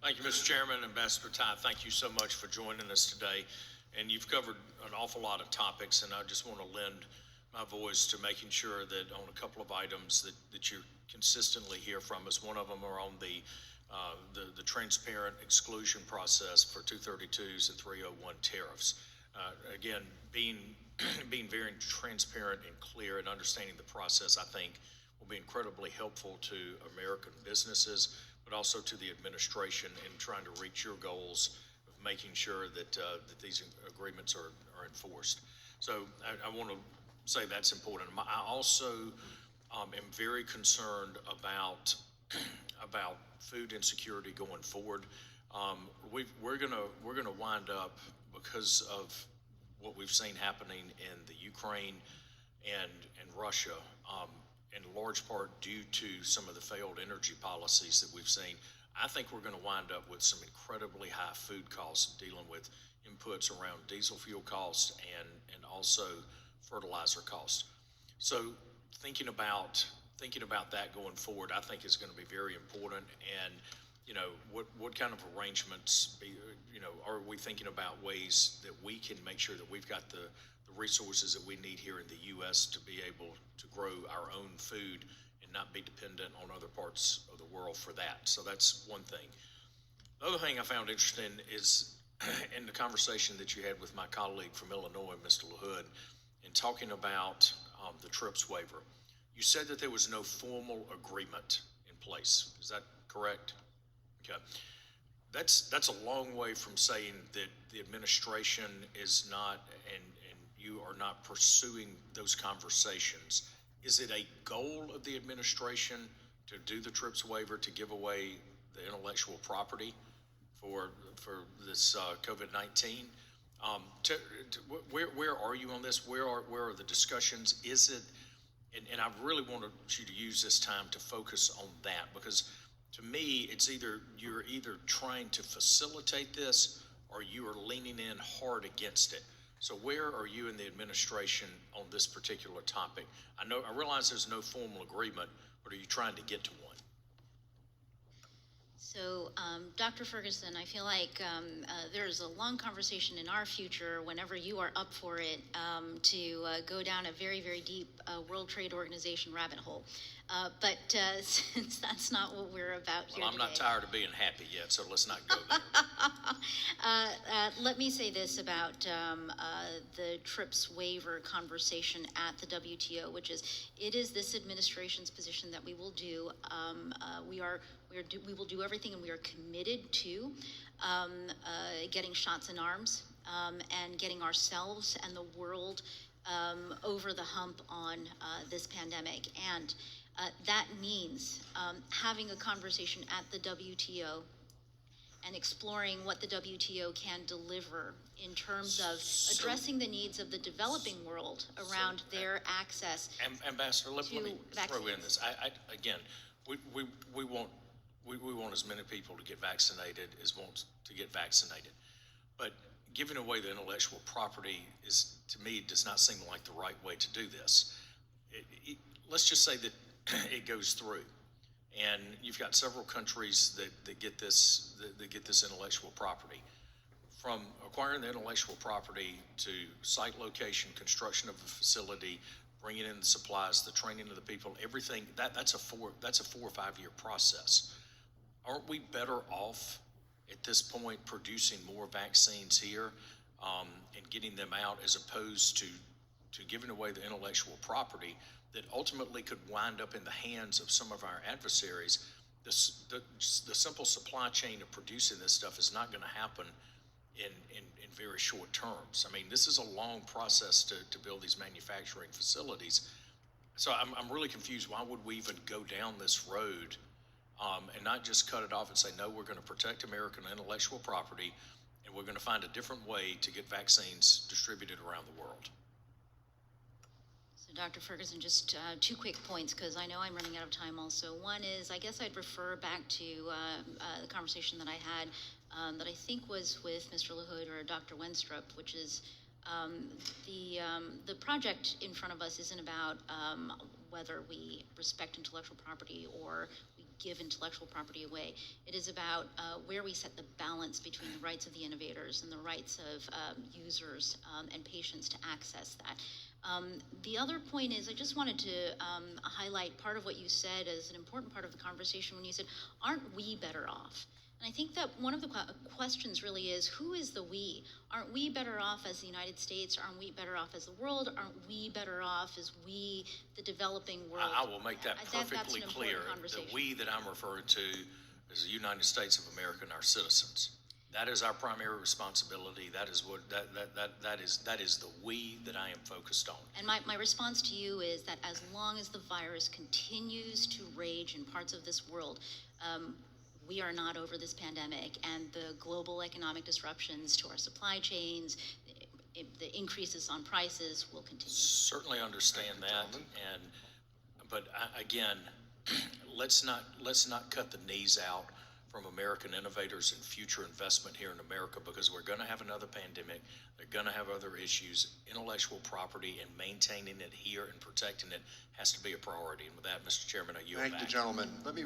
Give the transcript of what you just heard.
Thank you, Mr. Chairman. Ambassador Ty, thank you so much for joining us today. And you've covered an awful lot of topics, and I just want to lend my voice to making sure that on a couple of items that you consistently hear from us. One of them are on the transparent exclusion process for 232s and 301 tariffs. Again, being very transparent and clear and understanding the process, I think, will be incredibly helpful to American businesses, but also to the administration in trying to reach your goals of making sure that these agreements are enforced. So I want to say that's important. I also am very concerned about food insecurity going forward. We're gonna wind up, because of what we've seen happening in the Ukraine and Russia, in large part due to some of the failed energy policies that we've seen. I think we're going to wind up with some incredibly high food costs dealing with inputs around diesel fuel costs and also fertilizer costs. So thinking about that going forward, I think is going to be very important. And what kind of arrangements are we thinking about ways that we can make sure that we've got the resources that we need here in the U.S. to be able to grow our own food and not be dependent on other parts of the world for that. So that's one thing. The other thing I found interesting is in the conversation that you had with my colleague from Illinois, Mr. LaHood, in talking about the TRIPS waiver. You said that there was no formal agreement in place. Is that correct? Okay. That's a long way from saying that the administration is not, and you are not pursuing those conversations. Is it a goal of the administration to do the TRIPS waiver to give away the intellectual property for this COVID-19? Where are you on this? Where are the discussions? Is it, and I really wanted you to use this time to focus on that, because to me, you're either trying to facilitate this or you are leaning in hard against it. So where are you in the administration on this particular topic? I realize there's no formal agreement, but are you trying to get to one? So, Dr. Ferguson, I feel like there's a long conversation in our future, whenever you are up for it, to go down a very, very deep World Trade Organization rabbit hole. But since that's not what we're about here I'm today, not tired of being happy yet, so let's not go there. Let me say this about the TRIPS waiver conversation at the WTO, which is, it is this administration's position that we will do. We will do everything, and we are committed to getting shots in arms and getting ourselves and the world over the hump on this pandemic. And that means having a conversation at the WTO and exploring what the WTO can deliver in terms of addressing the needs of the developing world around their access. Ambassador, let me throw in this. Again, we want as many people to get vaccinated as want to get vaccinated. But giving away the intellectual property is, to me, does not seem like the right way to do this. Let's just say that it goes through, and you've got several countries that get this intellectual property. From acquiring the intellectual property to site location, construction of the facility, bringing in the supplies, the training of the people, everything, that's a 4 or 5 year process. Aren't we better off at this point producing more vaccines here and getting them out, as opposed to giving away the intellectual property that ultimately could wind up in the hands of some of our adversaries? The simple supply chain of producing this stuff is not going to happen in very short terms. I mean, this is a long process to build these manufacturing facilities. So I'm really confused. Why would we even go down this road and not just cut it off and say, no, we're going to protect American intellectual property, and we're going to find a different way to get vaccines distributed around the world? So, Dr. Ferguson, just 2 quick points, because I know I'm running out of time also. One is, I guess I'd refer back to the conversation that I had that I think was with Mr. LaHood or Dr. Wenstrup, which is the project in front of us isn't about whether we respect intellectual property or we give intellectual property away. It is about where we set the balance between the rights of the innovators and the rights of users and patients to access that. The other point is, I just wanted to highlight part of what you said as an important part of the conversation when you said, aren't we better off? And I think that one of the questions really is, who is the we? Aren't we better off as the United States? Aren't we better off as the world? Aren't we better off as we, the developing world? I will make that perfectly clear. The we that I'm referring to is the United States of America and our citizens. That is our primary responsibility. That is what that is the we that I am focused on. And my response to you is that as long as the virus continues to rage in parts of this world, we are not over this pandemic, and the global economic disruptions to our supply chains, the increases on prices will continue. Certainly understand that, but again, let's not cut the knees out from American innovators and future investment here in America, because we're going to have another pandemic. They're going to have other issues. Intellectual property and maintaining it here and protecting it has to be a priority. And with that, Mr. Chairman, I yield back. Thank you, gentlemen. Let me